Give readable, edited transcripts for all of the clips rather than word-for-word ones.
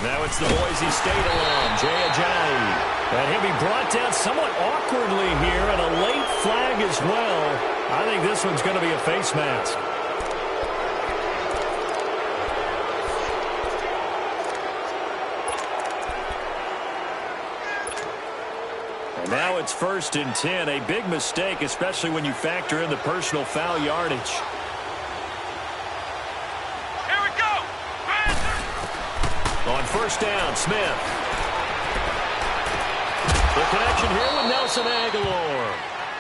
Now it's the Boise State alum, Jay Ajayi. And he'll be brought down somewhat awkwardly here, and a late flag as well. I think this one's going to be a face mask. And now it's 1st and 10. A big mistake, especially when you factor in the personal foul yardage. Here we go. On 1st down, Smith. The connection here with Nelson Aguilar.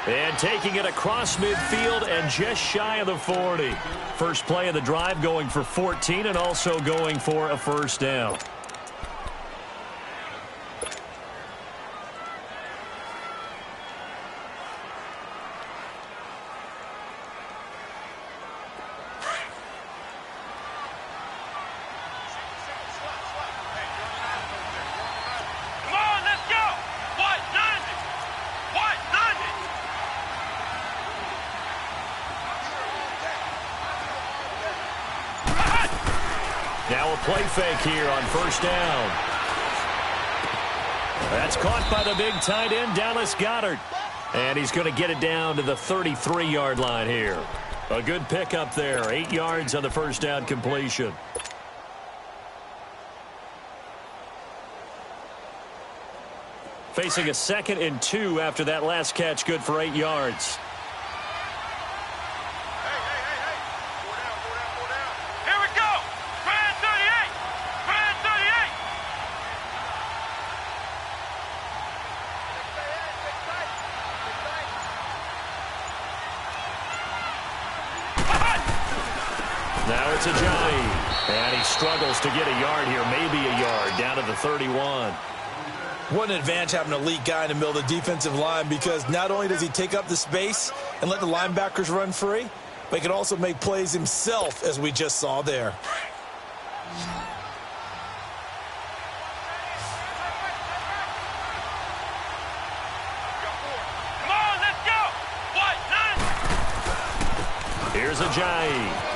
And taking it across midfield and just shy of the 40. First play of the drive going for 14 and also going for a 1st down. Now a play fake here on 1st down. That's caught by the big tight end, Dallas Goedert. And he's going to get it down to the 33-yard line here. A good pickup there. 8 yards on the 1st down completion. Facing a 2nd and 2 after that last catch, good for 8 yards. Now it's Ajayi, and he struggles to get a yard here, maybe a yard, down to the 31. What an advantage having an elite guy in the middle of the defensive line, because not only does he take up the space and let the linebackers run free, but he can also make plays himself, as we just saw there. Come on, let's go. Here's Ajayi.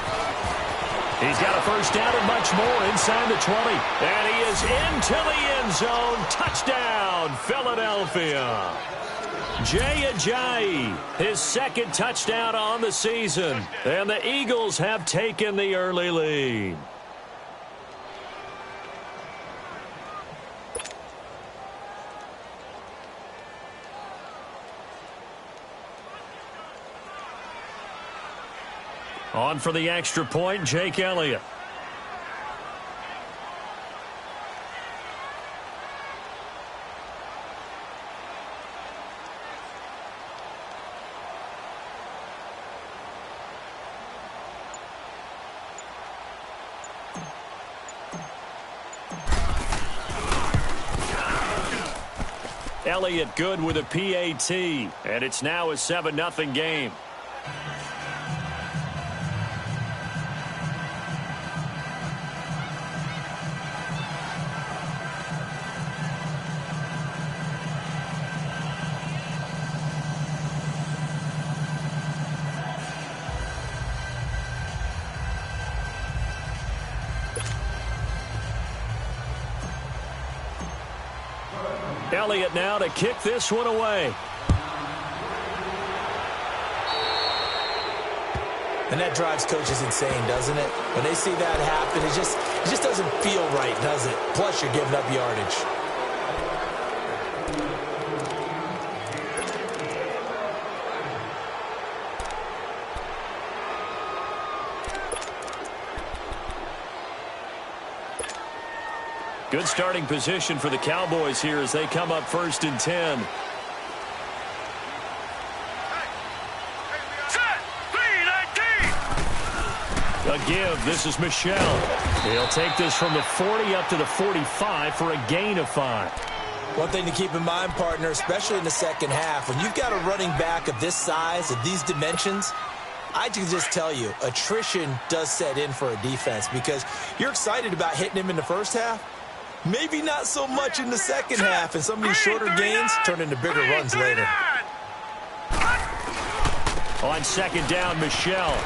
He's got a 1st down and much more inside the 20. And he is into the end zone. Touchdown, Philadelphia. Jay Ajayi, his 2nd touchdown on the season. And the Eagles have taken the early lead. On for the extra point, Jake Elliott. Elliott good with a PAT, and it's now a 7-0 game. Elliott now to kick this one away. And that drives coaches insane, doesn't it? When they see that happen, it just doesn't feel right, does it? Plus, you're giving up yardage. Good starting position for the Cowboys here as they come up 1st and 10. A give. This is Michel. He'll take this from the 40 up to the 45 for a gain of 5. One thing to keep in mind, partner, especially in the second half, when you've got a running back of this size, of these dimensions, I can just tell you, attrition does set in for a defense because you're excited about hitting him in the first half. Maybe not so much in the second half, and some of these shorter gains turn into bigger runs later. On 2nd down, Michel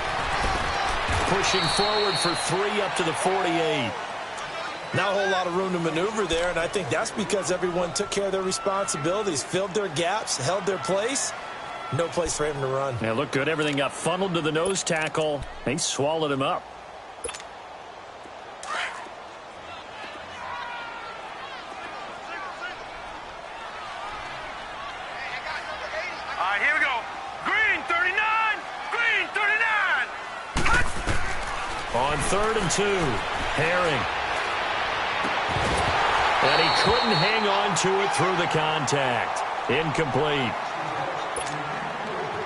pushing forward for 3 up to the 48. Not a whole lot of room to maneuver there, and I think that's because everyone took care of their responsibilities, filled their gaps, held their place. No place for him to run. Yeah, looked good. Everything got funneled to the nose tackle. They swallowed him up. All right, here we go. Green 39. Green 39. On 3rd and 2, Herring. And he couldn't hang on to it through the contact. Incomplete.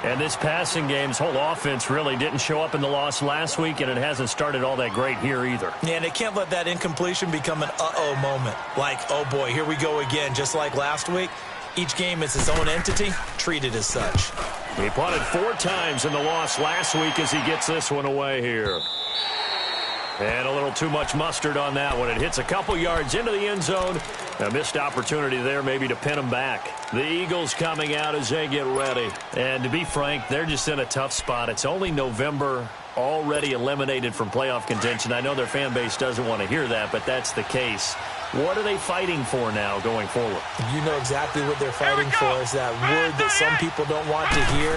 And this passing game's whole offense really didn't show up in the loss last week, and it hasn't started all that great here either. Yeah, and they can't let that incompletion become an uh-oh moment. Like, oh boy, here we go again, just like last week. Each game is its own entity, treated as such. He punted 4 times in the loss last week as he gets this one away here. And a little too much mustard on that one. It hits a couple yards into the end zone. A missed opportunity there maybe to pin him back. The Eagles coming out as they get ready. And to be frank, they're just in a tough spot. It's only November, already eliminated from playoff contention. I know their fan base doesn't want to hear that, but that's the case. What are they fighting for now going forward? You know exactly what they're fighting for. Is that word that some people don't want to hear,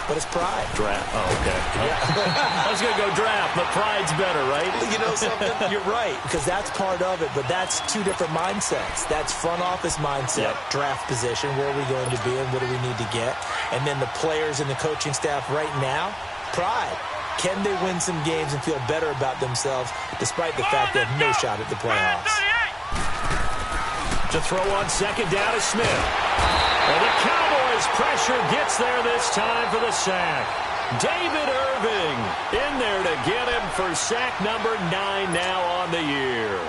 but it's pride. Draft. Oh, okay. Yeah. I was going to go draft, but pride's better, right? You know something? You're right, because that's part of it, but that's 2 different mindsets. That's front office mindset, draft position, where are we going to be and what do we need to get? And then the players and the coaching staff right now, pride. Can they win some games and feel better about themselves despite the fact they have no shot at the playoffs? To throw on 2nd down is Smith. And the Cowboys' pressure gets there this time for the sack. David Irving in there to get him for sack number 9 now on the year.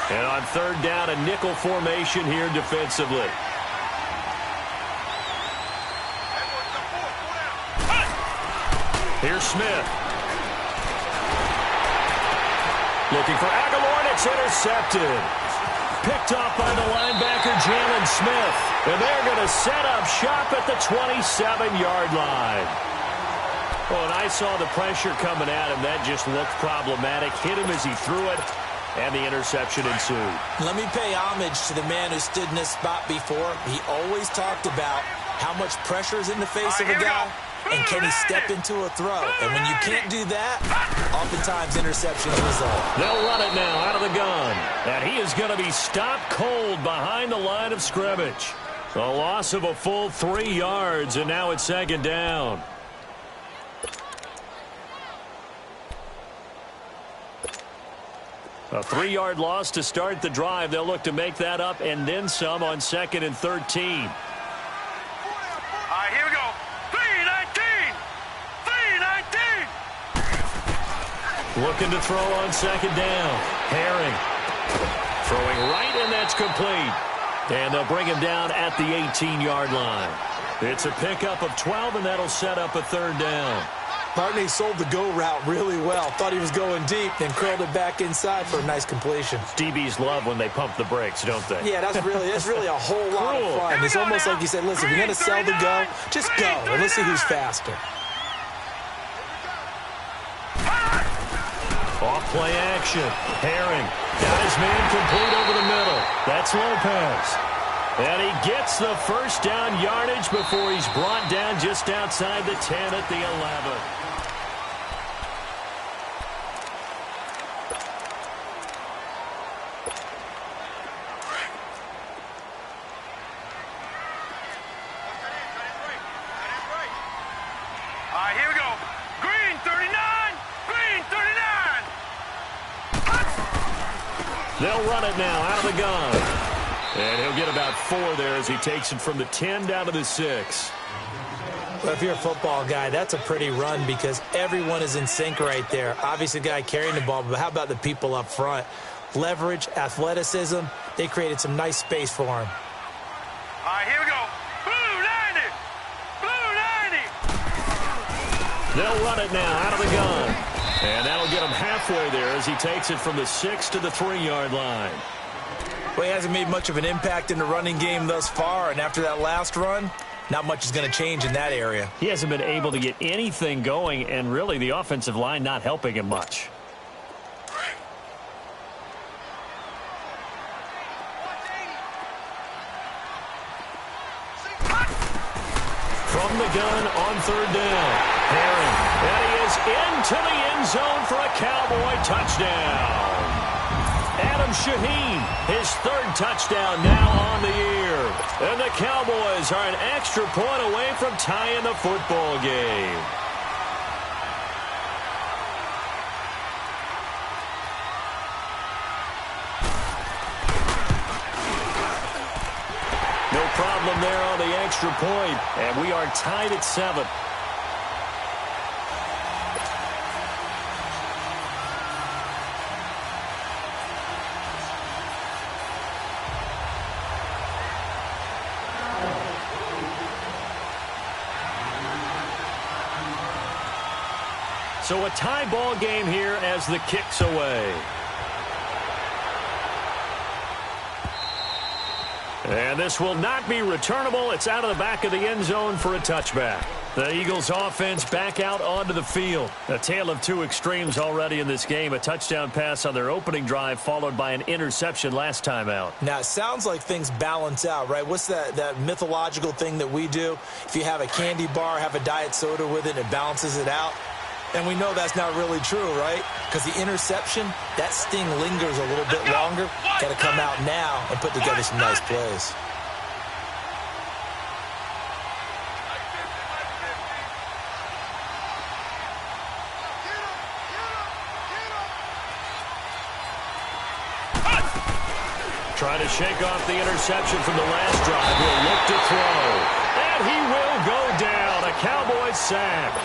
And on 3rd down, a nickel formation here defensively. Here's Smith. Looking for Aguilar, and it's intercepted. Picked off by the linebacker, Jalen Smith. And they're going to set up shop at the 27-yard line. Well, and I saw the pressure coming at him. That just looked problematic. Hit him as he threw it, and the interception ensued. Let me pay homage to the man who stood in this spot before. He always talked about how much pressure is in the face of a guy, and can he step into a throw? And when you can't do that, oftentimes interceptions result. They'll run it now out of the gun. And he is going to be stopped cold behind the line of scrimmage. A loss of a full 3 yards, and now it's 2nd down. A 3-yard loss to start the drive. They'll look to make that up and then some on 2nd and 13. All right, here we go. 3-19. 3-19. Looking to throw on 2nd down. Herring throwing right, and that's complete. And they'll bring him down at the 18-yard line. It's a pickup of 12, and that'll set up a 3rd down. Barney sold the go route really well. Thought he was going deep, then curled it back inside for a nice completion. DBs love when they pump the brakes, don't they? Yeah, that's really a whole lot of fun. It's almost like you said, listen, if you're going to sell the go, just go, and let's see who's faster. Off play action. Herring got his man complete over the middle. That's Lopez. And he gets the 1st down yardage before he's brought down just outside the 10 at the 11. All right, here we go. Green 39. Green 39. They'll run it now out of the gun. And he'll get about 4 there as he takes it from the 10 down to the 6. Well, if you're a football guy, that's a pretty run because everyone is in sync right there. Obviously, the guy carrying the ball, but how about the people up front? Leverage, athleticism, they created some nice space for him. All right, here we go. Blue 90. Blue 90. They'll run it now out of the gun. And that'll get him halfway there as he takes it from the 6 to the 3-yard line. Well, he hasn't made much of an impact in the running game thus far, and after that last run, not much is going to change in that area. He hasn't been able to get anything going, and really the offensive line not helping him much. From the gun on third down. Herring. And he is into the end zone for a Cowboy touchdown. Adam Shaheen, his third touchdown now on the year. And the Cowboys are an extra point away from tying the football game. No problem there on the extra point, and we are tied at 7. So a tie ball game here as the kick's away. And this will not be returnable. It's out of the back of the end zone for a touchback. The Eagles offense back out onto the field. A tale of two extremes already in this game. A touchdown pass on their opening drive followed by an interception last time out. Now, it sounds like things balance out, right? What's that mythological thing that we do? If you have a candy bar, have a diet soda with it, it balances it out. And we know that's not really true, right? Because the interception, that sting lingers a little bit longer. Got to come out now and put together some nice plays. Trying to shake off the interception from the last drive. He'll look to throw. And he will go down. A Cowboys sack.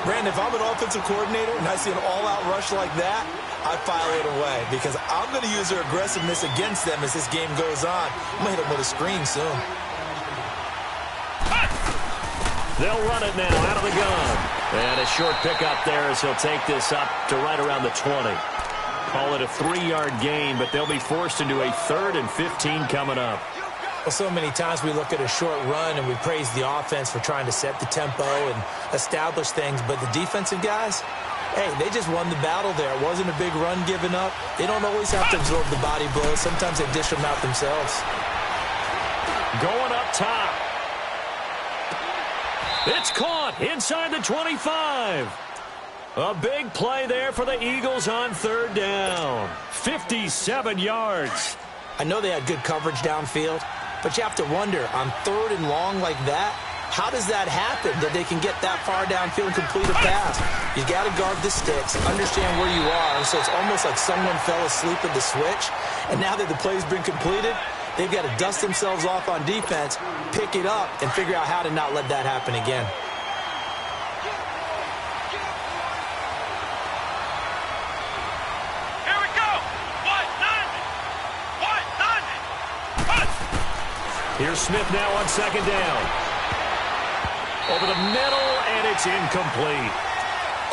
Brandon, if I'm an offensive coordinator and I see an all-out rush like that, I file it away because I'm going to use their aggressiveness against them as this game goes on. I'm going to hit them with a screen soon. They'll run it now out of the gun. And a short pickup there as he'll take this up to right around the 20. Call it a 3-yard gain, but they'll be forced into a 3rd and 15 coming up. Well, so many times we look at a short run and we praise the offense for trying to set the tempo and establish things, but the defensive guys, hey, they just won the battle there. It wasn't a big run given up. They don't always have to absorb the body blows. Sometimes they dish them out themselves. Going up top. It's caught inside the 25. A big play there for the Eagles on 3rd down. 57 yards. I know they had good coverage downfield, but you have to wonder, on 3rd and long like that, how does that happen that they can get that far downfield and complete a pass? You got to guard the sticks, understand where you are, and so it's almost like someone fell asleep at the switch, and now that the play's been completed, they've got to dust themselves off on defense, pick it up, and figure out how to not let that happen again. Here's Smith now on 2nd down. Over the middle, and it's incomplete.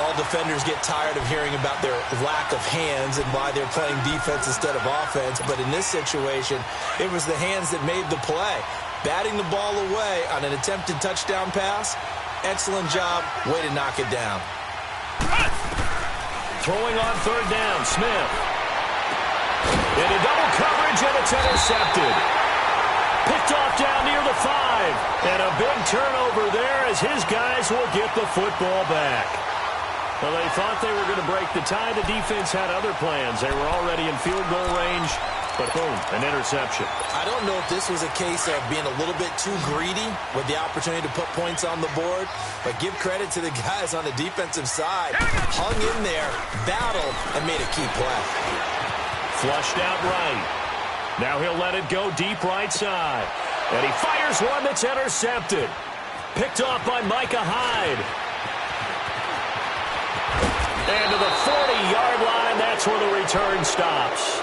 All defenders get tired of hearing about their lack of hands and why they're playing defense instead of offense. But in this situation, it was the hands that made the play. Batting the ball away on an attempted touchdown pass. Excellent job. Way to knock it down. Throwing on 3rd down, Smith. Into double coverage, and it's intercepted. Picked off down near the 5. And a big turnover there as his guys will get the football back. Well, they thought they were going to break the tie. The defense had other plans. They were already in field goal range. But boom, an interception. I don't know if this was a case of being a little bit too greedy with the opportunity to put points on the board. But give credit to the guys on the defensive side. Hung in there, battled, and made a key play. Flushed out right. Now he'll let it go deep right side. And he fires one that's intercepted. Picked off by Micah Hyde. And to the 40-yard line, that's where the return stops.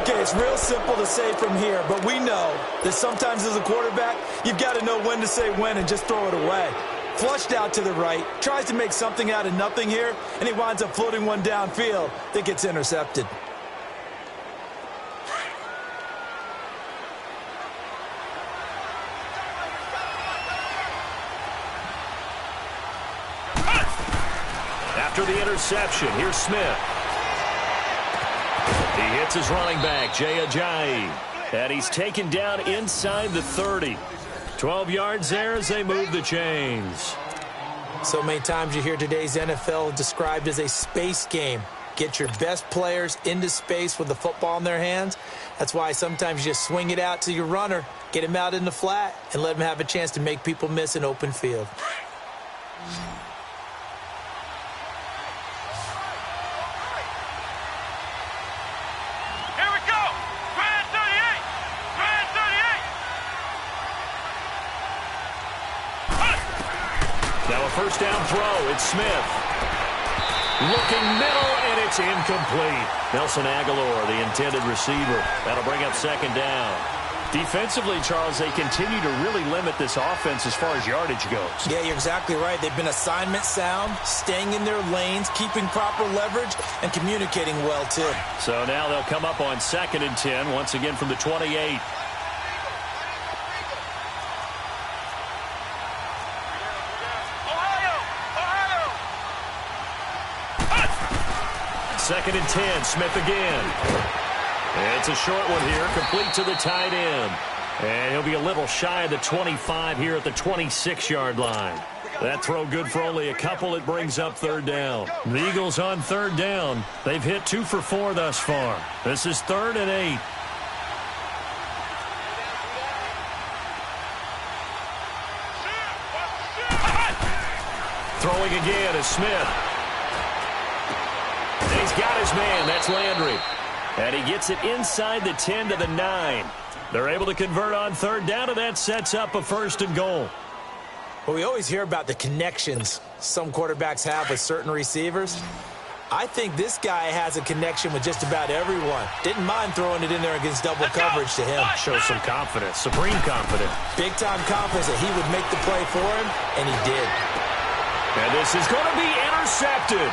Okay, it's real simple to say from here, but we know that sometimes as a quarterback, you've got to know when to say when and just throw it away. Flushed out to the right, tries to make something out of nothing here, and he winds up floating one downfield that gets intercepted. After the interception, here's Smith. He hits his running back, Jay Ajayi. And he's taken down inside the 30. 12 yards there as they move the chains. So many times you hear today's NFL described as a space game. Get your best players into space with the football in their hands. That's why sometimes you just swing it out to your runner, get him out in the flat, and let him have a chance to make people miss an open field. Here we go. Grand 38. Grand 38. Now a first down throw. It's Smith. Looking middle, and it's incomplete. Nelson Aguilar, the intended receiver. That'll bring up second down. Defensively, Charles, they continue to really limit this offense as far as yardage goes. Yeah, you're exactly right. They've been assignment sound, staying in their lanes, keeping proper leverage, and communicating well, too. So now they'll come up on 2nd and 10, once again from the 28. Second and 10, Smith again. It's a short one here, complete to the tight end. And he'll be a little shy of the 25 here at the 26-yard line. That throw good for only a couple. It brings up third down. The Eagles on third down. They've hit 2 for 4 thus far. This is 3rd and 8. Throwing again is Smith. And he's got his man. That's Landry. And he gets it inside the 10 to the 9. They're able to convert on third down, and that sets up a 1st and goal. Well, we always hear about the connections some quarterbacks have with certain receivers. I think this guy has a connection with just about everyone. Didn't mind throwing it in there against double coverage to him. Shows some confidence, supreme confidence. Big-time confidence that he would make the play for him, and he did. And this is going to be intercepted.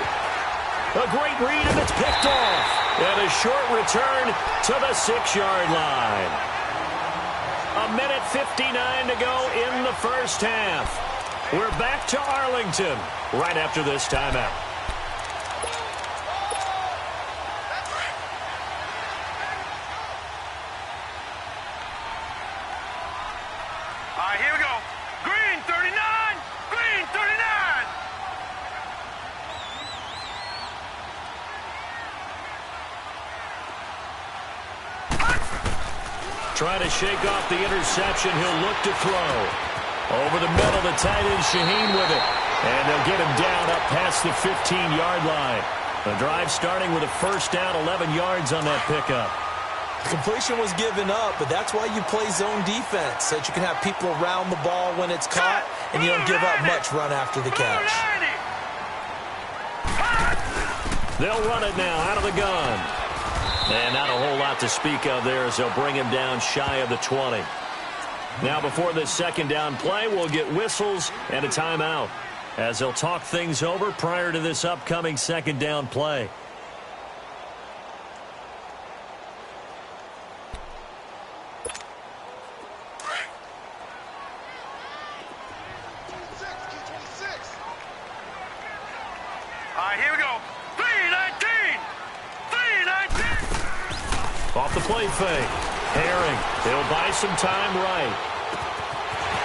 A great read, and it's picked off. And a short return to the 6-yard line. 1:59 to go in the first half. We're back to Arlington right after this timeout. All right, here we go. Green 39. Green 39. Trying to shake off the interception. He'll look to throw. Over the middle, the tight end Shaheen with it. And they'll get him down up past the 15-yard line. The drive starting with a first down, 11 yards on that pickup. Completion was given up, but that's why you play zone defense, so that you can have people around the ball when it's caught, and you don't give up much run after the catch. They'll run it now out of the gun. And not a whole lot to speak of there as they'll bring him down shy of the 20. Now before this second down play, we'll get whistles and a timeout as they'll talk things over prior to this upcoming second down play. All right, here we go. 319. 319. Off the play fake. Herring. He'll buy some time right.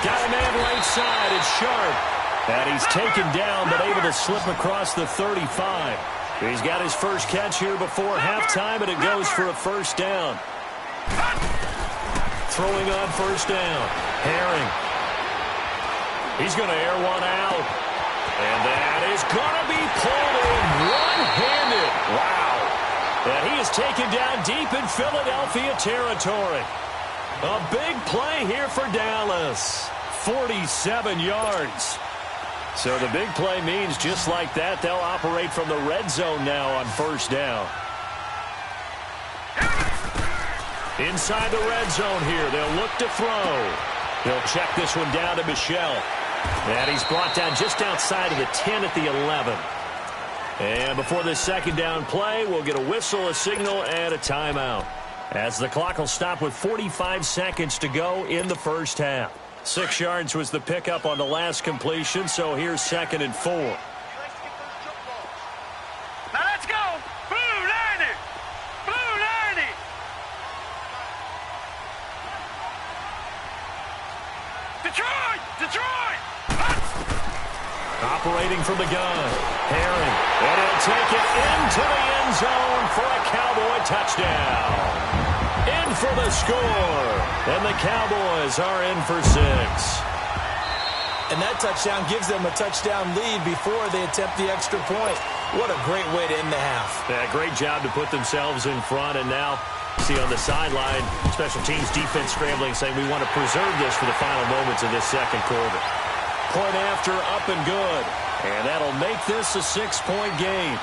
Got a man right side. It's Sharp. And he's taken down but able to slip across the 35. He's got his first catch here before halftime, and it goes for a first down. Throwing on first down. Herring. He's going to air one out. And that is going to be pulled in one-handed. Wow. And he is taken down deep in Philadelphia territory. A big play here for Dallas. 47 yards. So the big play means just like that, they'll operate from the red zone now on first down. Inside the red zone here, they'll look to throw. They'll check this one down to Michel. And he's brought down just outside of the 10 at the 11. And before this second down play, we'll get a whistle, a signal, and a timeout. As the clock will stop with 45 seconds to go in the first half. 6 yards was the pickup on the last completion, so here's 2nd and 4. Now let's go. Blue 90. Blue 90. Operating from the gun. Herring. And he'll take it into the end zone for a Cowboy touchdown. In for the score. And the Cowboys are in for 6. And that touchdown gives them a touchdown lead before they attempt the extra point. What a great way to end the half. Yeah, great job to put themselves in front. And now, see on the sideline, special teams defense scrambling, saying we want to preserve this for the final moments of this second quarter. Point after, up and good. And that'll make this a 6-point game.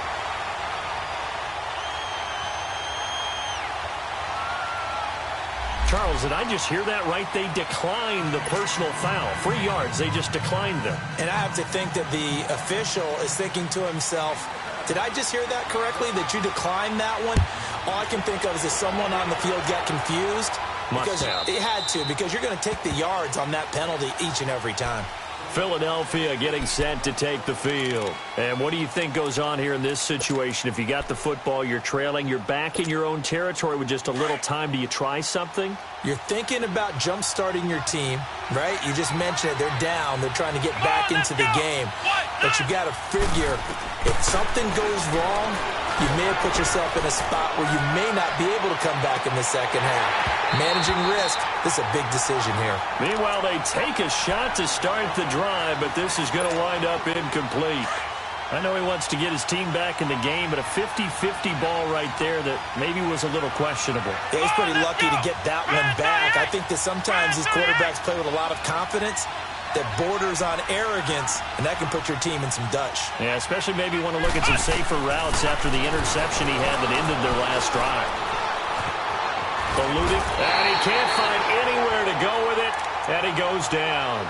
Charles, did I just hear that right? They declined the personal foul. 3 yards, they just declined them. And I have to think that the official is thinking to himself, did I just hear that correctly, that you declined that one? All I can think of is that someone on the field got confused. Must have. It had to, because you're going to take the yards on that penalty each and every time. Philadelphia getting set to take the field. And what do you think goes on here in this situation? If you got the football, you're trailing, you're back in your own territory with just a little time. Do you try something? You're thinking about jump-starting your team, right? You just mentioned it. They're down. They're trying to get back into the game. But you got to figure, if something goes wrong, you may have put yourself in a spot where you may not be able to come back in the second half. Managing risk, this is a big decision here. Meanwhile, they take a shot to start the drive, but this is going to wind up incomplete. I know he wants to get his team back in the game, but a 50-50 ball right there that maybe was a little questionable. Yeah, he's pretty lucky to get that one back. I think that sometimes these quarterbacks play with a lot of confidence that borders on arrogance, and that can put your team in some Dutch. Yeah, especially maybe want to look at some safer routes after the interception he had that ended their last drive. Eluding, and he can't find anywhere to go with it, and he goes down.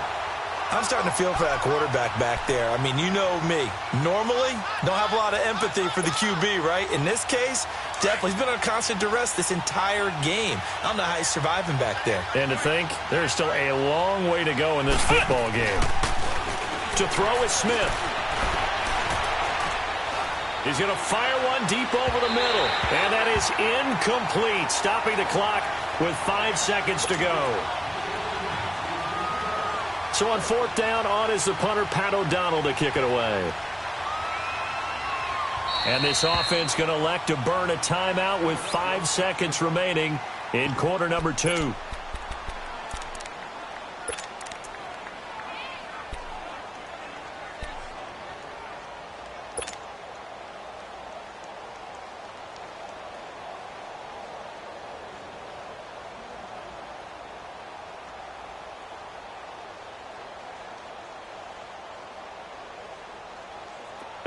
I'm starting to feel for that quarterback back there. I mean, you know me. Normally, don't have a lot of empathy for the QB, right? In this case, definitely. He's been on constant duress this entire game. I don't know how he's surviving back there. And to think, there's still a long way to go in this football game. To throw is Smith. He's going to fire one deep over the middle. And that is incomplete, stopping the clock with 5 seconds to go. So on 4th down, on is the punter, Pat O'Donnell, to kick it away. And this offense going to elect to burn a timeout with 5 seconds remaining in quarter number 2.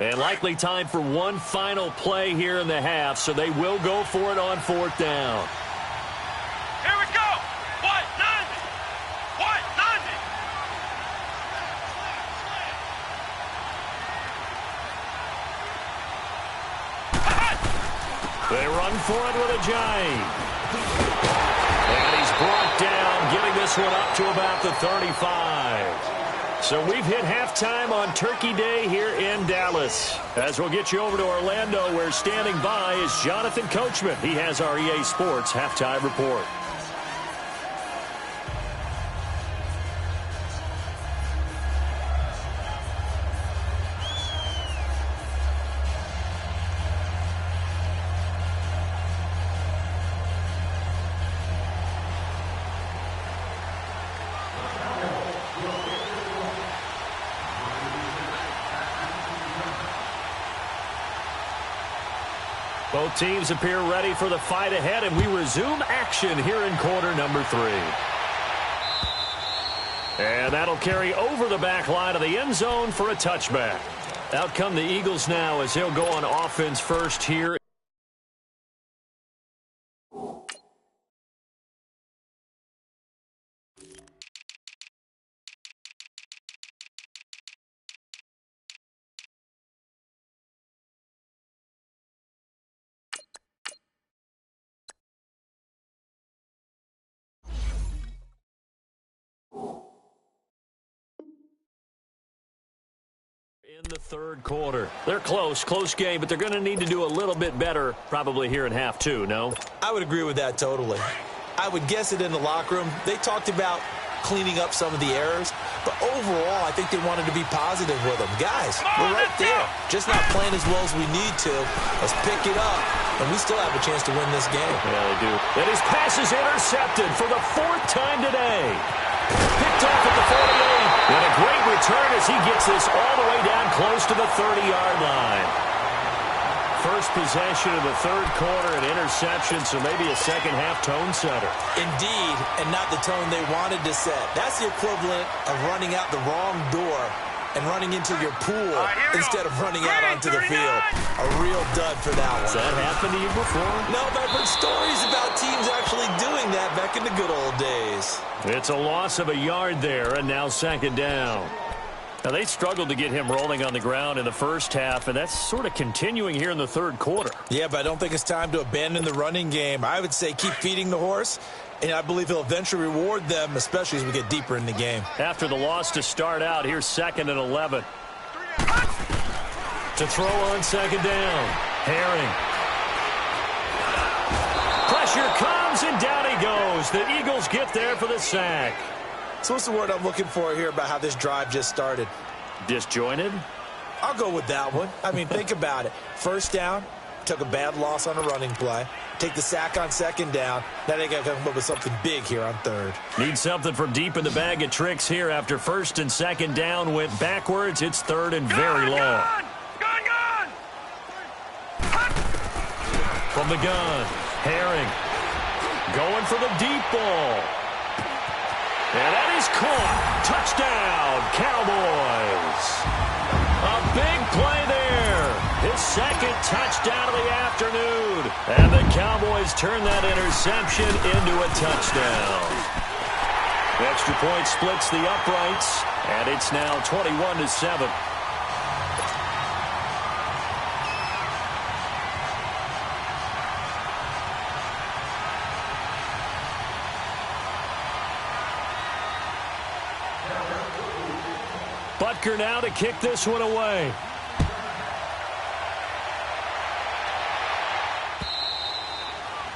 And likely time for one final play here in the half, so they will go for it on 4th down. Here we go. 190. 190. They run for it with a giant. And he's brought down, getting this one up to about the 35. So we've hit halftime on Turkey Day here in Dallas. As we'll get you over to Orlando, where standing by is Jonathan Coachman. He has our EA Sports halftime report. Both teams appear ready for the fight ahead, and we resume action here in quarter number 3. And that'll carry over the back line of the end zone for a touchback. Out come the Eagles now as they'll go on offense first here. In the third quarter. They're close game, but they're going to need to do a little bit better probably here in half 2, no? I would agree with that totally. I would guess it in the locker room. They talked about cleaning up some of the errors. But overall, I think they wanted to be positive with them. Guys, we're right there. Just not playing as well as we need to. Let's pick it up, and we still have a chance to win this game. Yeah, they do. And his pass is intercepted for the 4th time today. Picked off at the 48. And a great return as he gets this all the way down close to the 30-yard line. First possession of the third quarter, an interception, so maybe a second-half tone setter. Indeed, and not the tone they wanted to set. That's the equivalent of running out the wrong door and running into your pool instead of running out onto the field. A real dud for that one. Has that happened to you before? No, but I've heard stories about teams actually doing that back in the good old days. It's a loss of a yard there, and now second down. Now, they struggled to get him rolling on the ground in the first half, and that's sort of continuing here in the third quarter. Yeah, but I don't think it's time to abandon the running game. I would say keep feeding the horse, and I believe he'll eventually reward them, especially as we get deeper in the game. After the loss to start out, here's 2nd and 11. To throw on second down. Herring. Pressure comes, and down he goes. The Eagles get there for the sack. So what's the word I'm looking for here about how this drive just started? Disjointed? I'll go with that one. I mean, think about it. First down, took a bad loss on a running play. Take the sack on second down. Now they got to come up with something big here on third. Need something from deep in the bag of tricks here after first and second down went backwards. It's third and very long. Gun! From the gun, Herring going for the deep ball. And that is caught. Touchdown, Cowboys. A big play there. His second touchdown of the afternoon. And the Cowboys turn that interception into a touchdown. Extra point splits the uprights, and it's now 21-7. Butker now to kick this one away.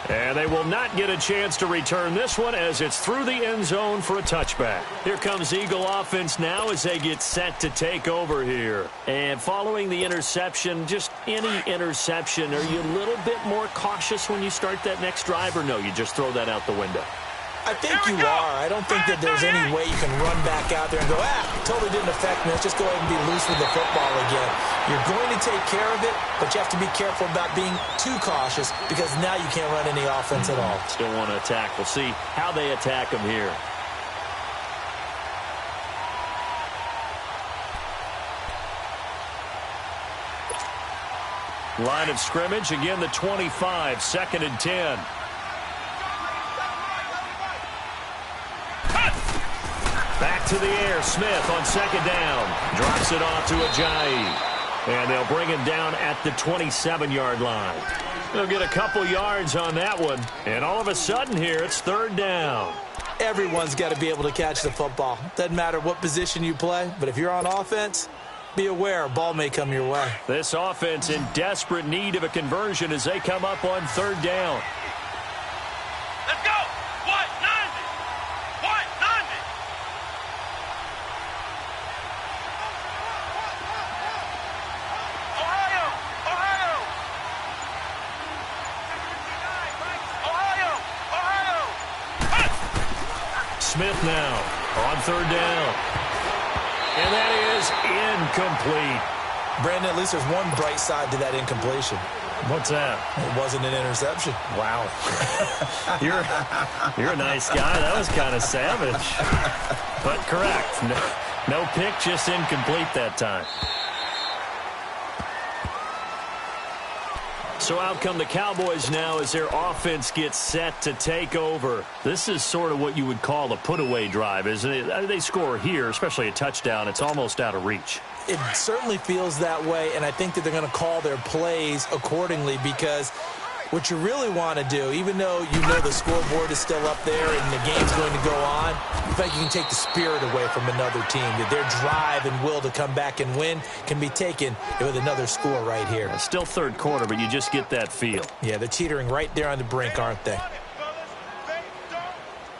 And they will not get a chance to return this one as it's through the end zone for a touchback. Here comes Eagle offense now as they get set to take over here. And following the interception, just any interception, are you a little bit more cautious when you start that next drive, or no, you just throw that out the window? I think you are. I don't think that there's any way you can run back out there and go, totally didn't affect me. Let's just go ahead and be loose with the football again. You're going to take care of it, but you have to be careful about being too cautious because now you can't run any offense at all. Still want to attack. We'll see how they attack them here. Line of scrimmage, again the 25, 2nd and 10. Back to the air, Smith on second down. Drops it off to Ajayi. And they'll bring him down at the 27-yard line. They'll get a couple yards on that one. And all of a sudden here, it's third down. Everyone's got to be able to catch the football. Doesn't matter what position you play, but if you're on offense, be aware a ball may come your way. This offense in desperate need of a conversion as they come up on third down. Let's go! What? 90! What? 90! Ohio! Ohio! Ohio! Ohio! Smith now on third down. And that is incomplete. Brandon, at least there's one bright side to that incompletion. What's that? It wasn't an interception. Wow. You're a nice guy. That was kind of savage. But correct. No pick, just incomplete that time. So out come the Cowboys now as their offense gets set to take over. This is sort of what you would call a put-away drive, isn't it? They score here, especially a touchdown. It's almost out of reach. It certainly feels that way, and I think that they're going to call their plays accordingly because what you really want to do, even though you know the scoreboard is still up there and the game's going to go on, in fact, you can take the spirit away from another team. That their drive and will to come back and win can be taken with another score right here. It's still third quarter, but you just get that feel. Yeah, they're teetering right there on the brink, aren't they? They don't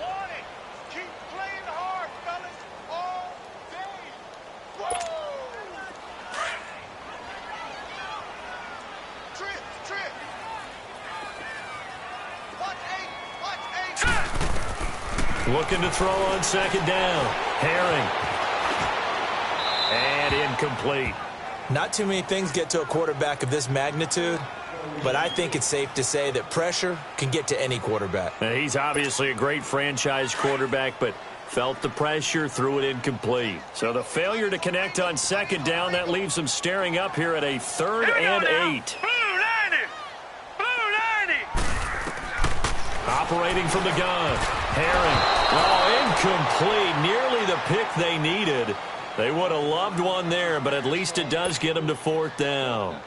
want it. Keep playing hard. Looking to throw on second down. Herring. And incomplete. Not too many things get to a quarterback of this magnitude, but I think it's safe to say that pressure can get to any quarterback. Now, he's obviously a great franchise quarterback, but felt the pressure, threw it incomplete. So the failure to connect on second down, that leaves him staring up here at a 3rd and 8. Blue 90! Blue 90! Operating from the gun. Herring. Oh, incomplete. Nearly the pick they needed. They would have loved one there, but at least it does get them to 4th down.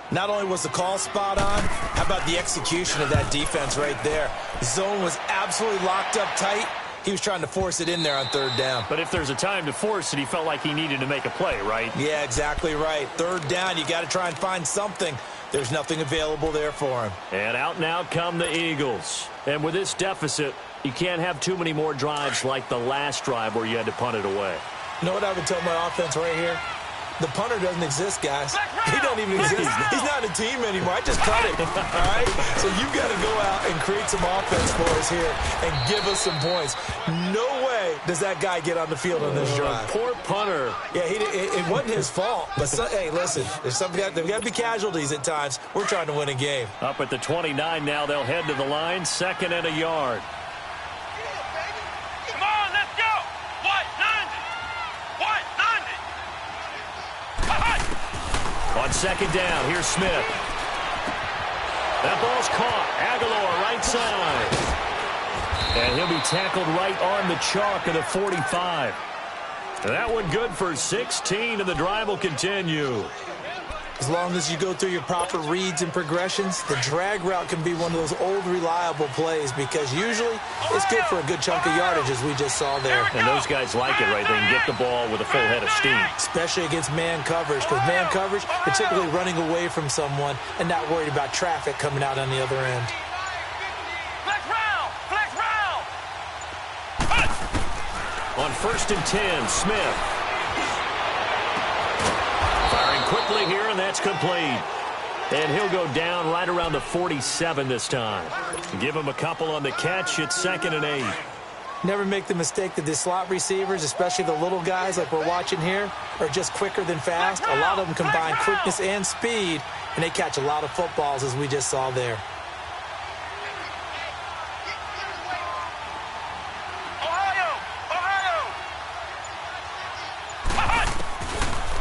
Not only was the call spot on, how about the execution of that defense right there? The zone was absolutely locked up tight. He was trying to force it in there on 3rd down. But if there's a time to force it, he felt like he needed to make a play, right? Yeah, exactly right. 3rd down, you got to try and find something. There's nothing available there for him. And out now come the Eagles. And with this deficit, you can't have too many more drives like the last drive where you had to punt it away. You know what I would tell my offense right here? The punter doesn't exist, guys. He doesn't even exist. He's not a team anymore. I just cut it, all right? So you've got to go out and create some offense for us here and give us some points. No way does that guy get on the field on this drive. Poor punter. Yeah, it wasn't his fault. But, hey, listen, there's got to be casualties at times. We're trying to win a game. Up at the 29 now, they'll head to the line, 2nd and a yard. Come on, let's go! What? 90! What? 90! On second down, here's Smith. That ball's caught. Aguilar, right side. And he'll be tackled right on the chalk of the 45. That one good for 16, and the drive will continue. As long as you go through your proper reads and progressions, the drag route can be one of those old, reliable plays because usually it's good for a good chunk of yardage, as we just saw there. And those guys like it, right? They can get the ball with a full head of steam. Especially against man coverage, because man coverage, they're typically running away from someone and not worried about traffic coming out on the other end. Flex round! Flex round! On 1st and 10, Smith. Firing quickly here, and that's complete. And he'll go down right around the 47 this time. Give him a couple on the catch. It's 2nd and 8. Never make the mistake that the slot receivers, especially the little guys like we're watching here, are just quicker than fast. A lot of them combine quickness and speed, and they catch a lot of footballs, as we just saw there.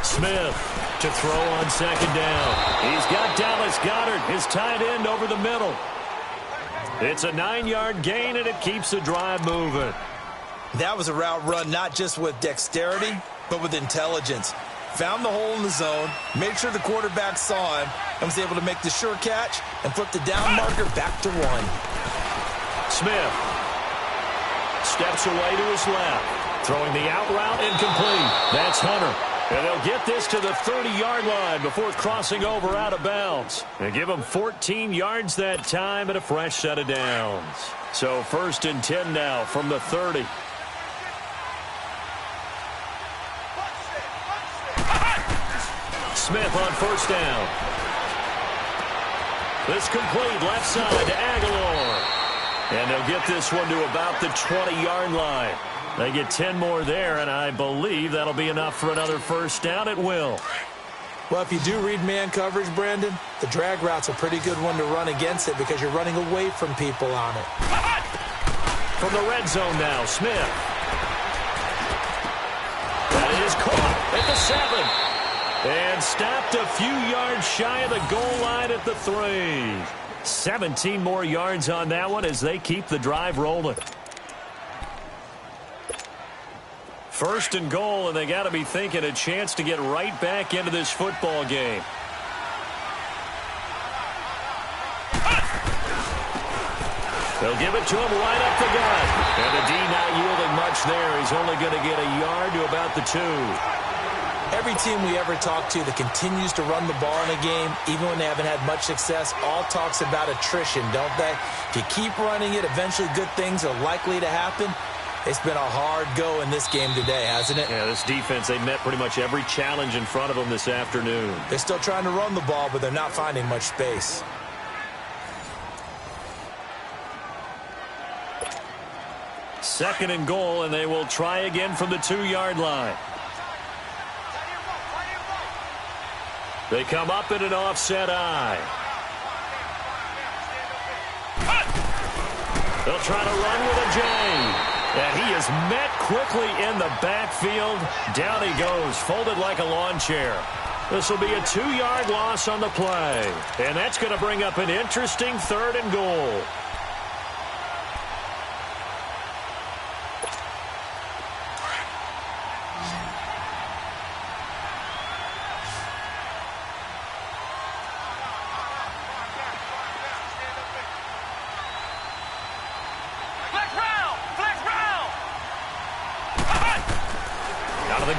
Smith to throw on second down. He's got Dallas Goedert, his tight end, over the middle. It's a 9-yard gain, and it keeps the drive moving. That was a route run not just with dexterity, but with intelligence. Found the hole in the zone, made sure the quarterback saw him, and was able to make the sure catch and flip the down marker back to 1. Smith steps away to his left. Throwing the out route, incomplete. That's Hunter. And they'll get this to the 30-yard line before crossing over out of bounds. And give them 14 yards that time and a fresh set of downs. So 1st and 10 now from the 30. Smith on 1st down. This complete left side to Aguilar. And they'll get this one to about the 20-yard line. They get 10 more there, and I believe that'll be enough for another 1st down. It will. Well, if you do read man coverage, Brandon, the drag route's a pretty good one to run against it because you're running away from people on it. From the red zone now, Smith. That is caught at the 7. And stopped a few yards shy of the goal line at the 3. 17 more yards on that one as they keep the drive rolling. 1st and goal, and they got to be thinking a chance to get right back into this football game. They'll give it to him right up the gut. And the D not yielding much there. He's only going to get a yard to about the 2. Every team we ever talk to that continues to run the ball in a game, even when they haven't had much success, all talks about attrition, don't they? If you keep running it, eventually good things are likely to happen. It's been a hard go in this game today, hasn't it? Yeah, this defense, they met pretty much every challenge in front of them this afternoon. They're still trying to run the ball, but they're not finding much space. 2nd and goal, and they will try again from the 2-yard line. They come up in an offset eye. They'll try to run with a J. And he is met quickly in the backfield. Down he goes, folded like a lawn chair. This will be a 2-yard loss on the play. And that's going to bring up an interesting 3rd and goal.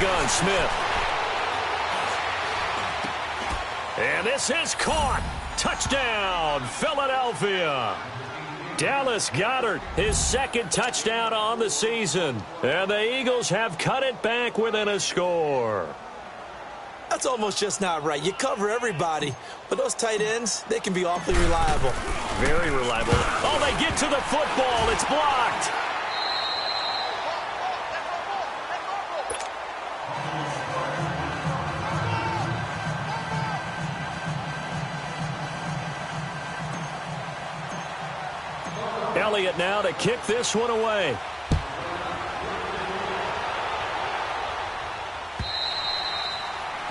Gun, Smith. And this is caught. Touchdown, Philadelphia. Dallas Goedert, his 2nd touchdown on the season. And the Eagles have cut it back within a score. That's almost just not right. You cover everybody, but those tight ends, they can be awfully reliable. Very reliable. Oh, they get to the football. It's blocked. Elliott now to kick this one away.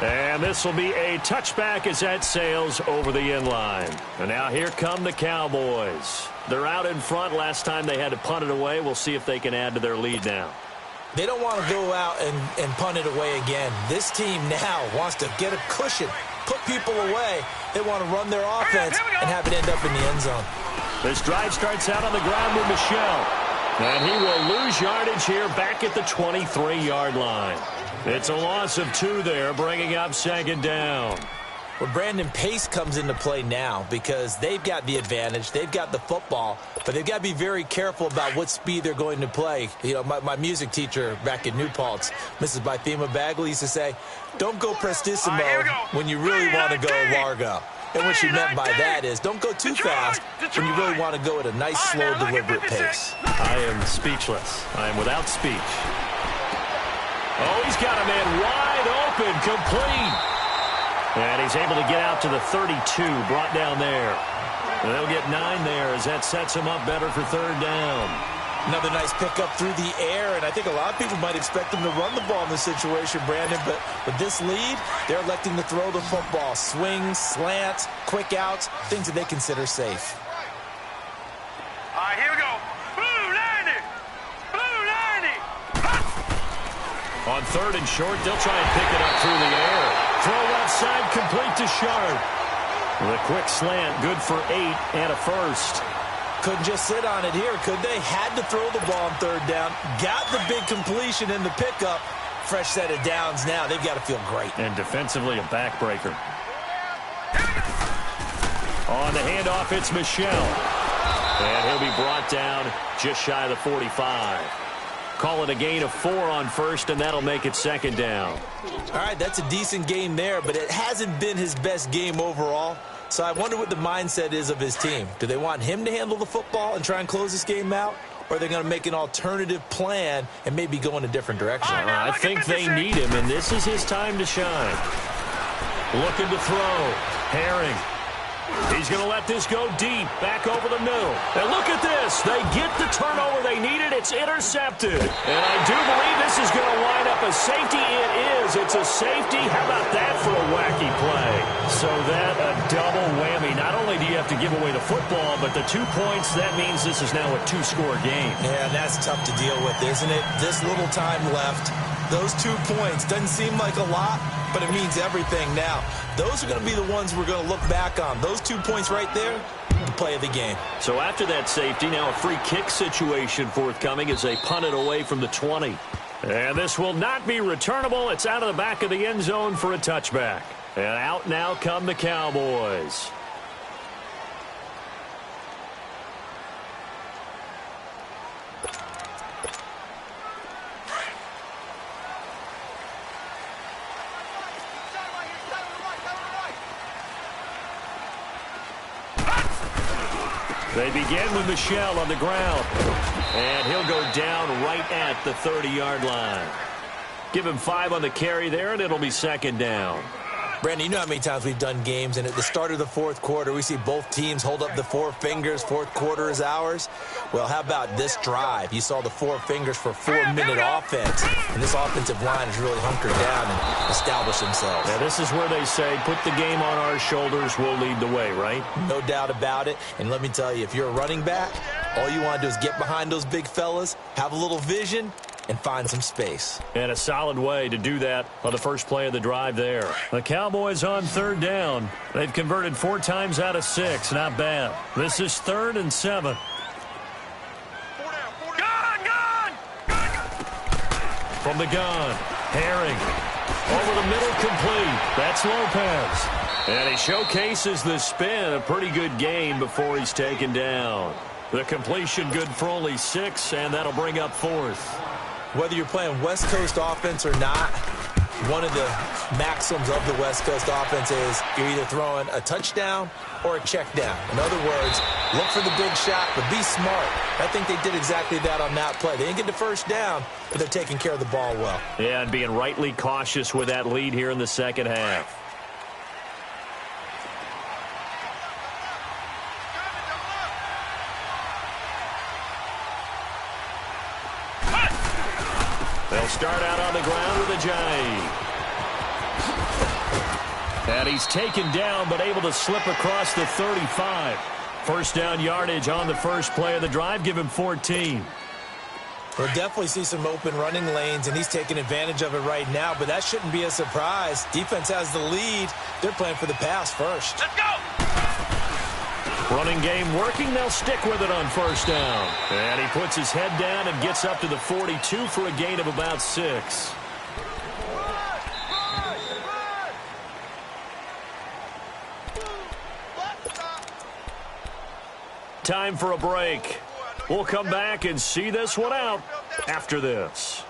And this will be a touchback as that sails over the end line. And now here come the Cowboys. They're out in front. Last time they had to punt it away. We'll see if they can add to their lead now. They don't want to go out and punt it away again. This team now wants to get a cushion, put people away. They want to run their offense and have it end up in the end zone. This drive starts out on the ground with Michel. And he will lose yardage here back at the 23-yard line. It's a loss of 2 there, bringing up 2nd down. Well, Brandon, pace comes into play now because they've got the advantage. They've got the football, but they've got to be very careful about what speed they're going to play. You know, my music teacher back in New Paltz, Mrs. Bythema Bagley, used to say, don't go prestissimo when you really want to go largo. And what she meant by that is don't go too fast when you really want to go at a nice, slow, deliberate pace. I am speechless. I am without speech. Oh, he's got a man wide open, complete. And he's able to get out to the 32, brought down there. And they'll get 9 there as that sets him up better for 3rd down. Another nice pickup through the air, and I think a lot of people might expect them to run the ball in this situation, Brandon, but with this lead, they're electing to throw the football. Swings, slants, quick outs, things that they consider safe. All right, here we go. Blue 90! Blue 90! On 3rd and short, they'll try and pick it up through the air. Throw left side, complete to Sharp. With a quick slant, good for 8 and a first. Couldn't just sit on it here, could they? Had to throw the ball on 3rd down. Got the big completion in the pickup. Fresh set of downs now. They've got to feel great. And defensively, a backbreaker. On the handoff, it's Michel. And he'll be brought down just shy of the 45. Call it a gain of 4 on 1st, and that'll make it 2nd down. All right, that's a decent game there, but it hasn't been his best game overall. So I wonder what the mindset is of his team. Do they want him to handle the football and try and close this game out? Or are they going to make an alternative plan and maybe go in a different direction? I think they need him, and this is his time to shine. Looking to throw. Herring. He's going to let this go deep, back over the middle. And look at this. They get the turnover they needed. It's intercepted. And I do believe this is going to wind up a safety. It is. It's a safety. How about that for a wacky play? So that a double whammy. Not only do you have to give away the football, but the 2 points, that means this is now a 2-score game. Yeah, that's tough to deal with, isn't it? This little time left. Those 2 points doesn't seem like a lot, but it means everything now. Those are going to be the ones we're going to look back on. Those 2 points right there, the play of the game. So after that safety, now a free kick situation forthcoming as they punt it away from the 20. And this will not be returnable. It's out of the back of the end zone for a touchback. And out now come the Cowboys. They begin with Michel on the ground. And he'll go down right at the 30-yard line. Give him 5 on the carry there, and it'll be second down. Brandon, you know how many times we've done games, and at the start of the fourth quarter, we see both teams hold up the 4 fingers, fourth quarter is ours. Well, how about this drive? You saw the 4 fingers for 4-minute offense, and this offensive line has really hunkered down and established themselves. Now, this is where they say, put the game on our shoulders, we'll lead the way, right? No doubt about it, and let me tell you, if you're a running back, all you want to do is get behind those big fellas, have a little vision, and find some space. And a solid way to do that on the first play of the drive there. The Cowboys on third down. They've converted 4 times out of 6. Not bad. This is 3rd and 7. From the gun, Herring. Over the middle, complete. That's Lopez. And he showcases the spin. A pretty good gain before he's taken down. The completion good for only 6, and that'll bring up 4th. Whether you're playing West Coast offense or not, one of the maxims of the West Coast offense is you're either throwing a touchdown or a check down. In other words, look for the big shot, but be smart. I think they did exactly that on that play. They didn't get the first down, but they're taking care of the ball well. Yeah, and being rightly cautious with that lead here in the second half. They'll start out on the ground with a J. And he's taken down, but able to slip across the 35. First down yardage on the first play of the drive. Give him 14. We'll definitely see some open running lanes, and he's taking advantage of it right now, but that shouldn't be a surprise. Defense has the lead. They're playing for the pass first. Let's go! Running game working. They'll stick with it on first down. And he puts his head down and gets up to the 42 for a gain of about 6. Time for a break. We'll come back and see this one out after this.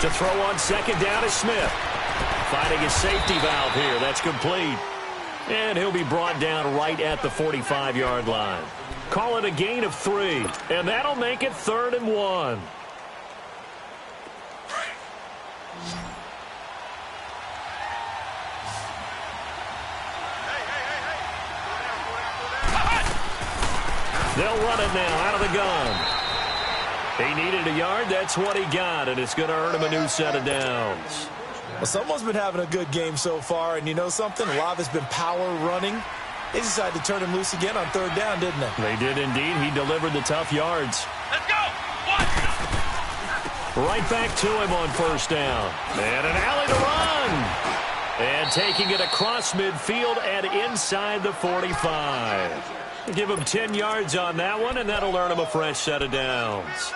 To throw on second down is Smith. Finding his safety valve here. That's complete. And he'll be brought down right at the 45-yard line. Call it a gain of 3. And that'll make it 3rd and 1. They'll run it now out of the gun. He needed a yard. That's what he got, and it's going to earn him a new set of downs. Well, someone's been having a good game so far, and you know something? A lot of it's been power running. They decided to turn him loose again on third down, didn't they? They did indeed. He delivered the tough yards. Let's go! What? Right back to him on first down. And an alley to run. And taking it across midfield and inside the 45. Give him 10 yards on that one, and that'll earn him a fresh set of downs.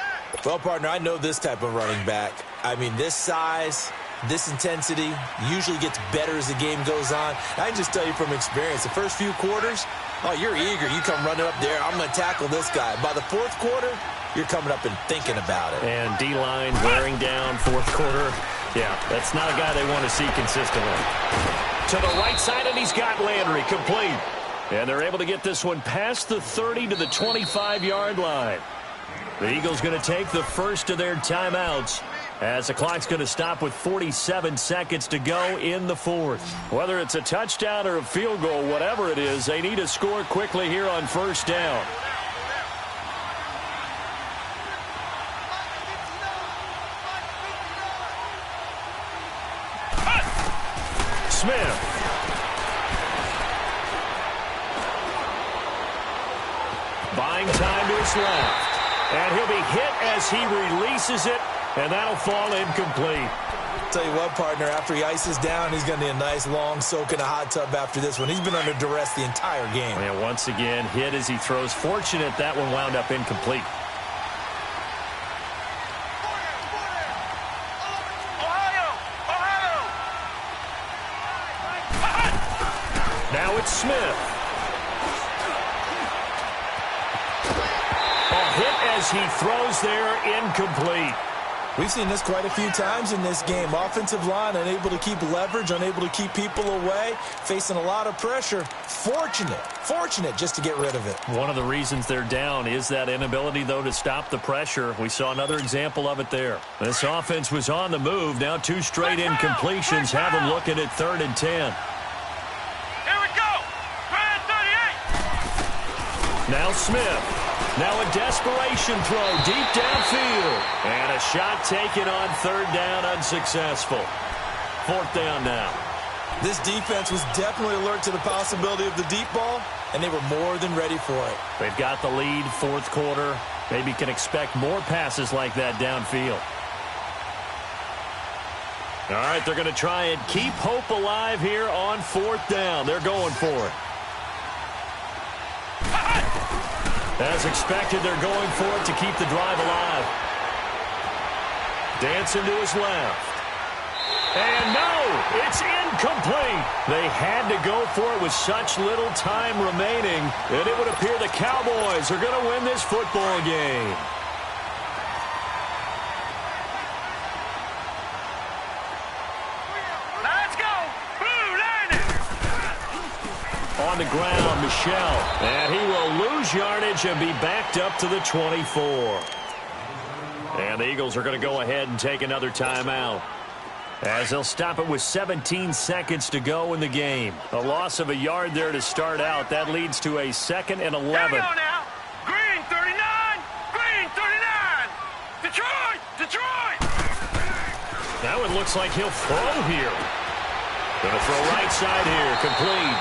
Well, partner, I know this type of running back. I mean, this size, this intensity usually gets better as the game goes on. I can just tell you from experience, the first few quarters, oh, you're eager. You come running up there, I'm going to tackle this guy. By the fourth quarter, you're coming up and thinking about it. And D-line wearing down fourth quarter. Yeah, that's not a guy they want to see consistently. To the right side, and he's got Landry complete. And they're able to get this one past the 30 to the 25-yard line. The Eagles going to take the first of their timeouts as the clock's going to stop with 47 seconds to go in the fourth. Whether it's a touchdown or a field goal, whatever it is, they need to score quickly here on first down. Smith. Buying time to his left. And he'll be hit as he releases it, and that'll fall incomplete. Tell you what, partner, after he ices down, he's going to need a nice long soak in a hot tub after this one. He's been under duress the entire game. And once again, hit as he throws. Fortunate that one wound up incomplete. Now it's Smith. A hit as he throws there, incomplete. We've seen this quite a few times in this game. Offensive line unable to keep leverage, unable to keep people away, facing a lot of pressure. Fortunate just to get rid of it. One of the reasons they're down is that inability, though, to stop the pressure. We saw another example of it there. This offense was on the move. Now 2 straight incompletions have them looking at 3rd and 10. Here we go. 38. Now Smith. Now a desperation throw deep downfield. And a shot taken on 3rd down, unsuccessful. 4th down now. This defense was definitely alert to the possibility of the deep ball, and they were more than ready for it. They've got the lead, 4th quarter. Maybe can expect more passes like that downfield. All right, they're going to try and keep hope alive here on 4th down. They're going for it. As expected, they're going for it to keep the drive alive. Dancing to his left. And no, it's incomplete. They had to go for it with such little time remaining, and it would appear the Cowboys are going to win this football game. Let's go. Blue landing. On the ground, Michel. And he will lose yardage and be backed up to the 24. And the Eagles are going to go ahead and take another timeout, as they'll stop it with 17 seconds to go in the game. A loss of a yard there to start out. That leads to a 2nd and 11. Here we go now. Green 39. Green 39. Detroit. Now it looks like he'll throw here. Going to throw right side here. Complete.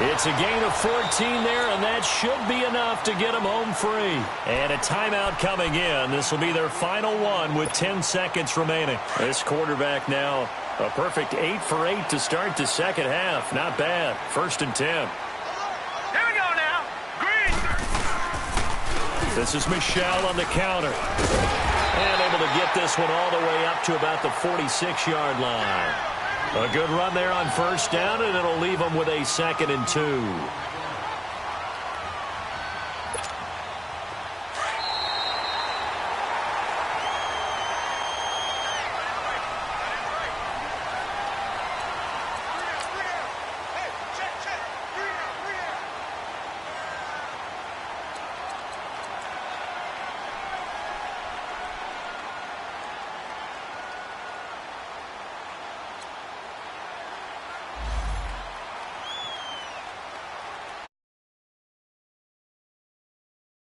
It's a gain of 14 there, and that should be enough to get them home free. And a timeout coming in. This will be their final one with 10 seconds remaining. This quarterback now a perfect 8 for 8 to start the second half. Not bad. 1st and 10. Here we go now. Green. This is Michel on the counter. And able to get this one all the way up to about the 46-yard line. A good run there on 1st down, and it'll leave them with a 2nd and 2.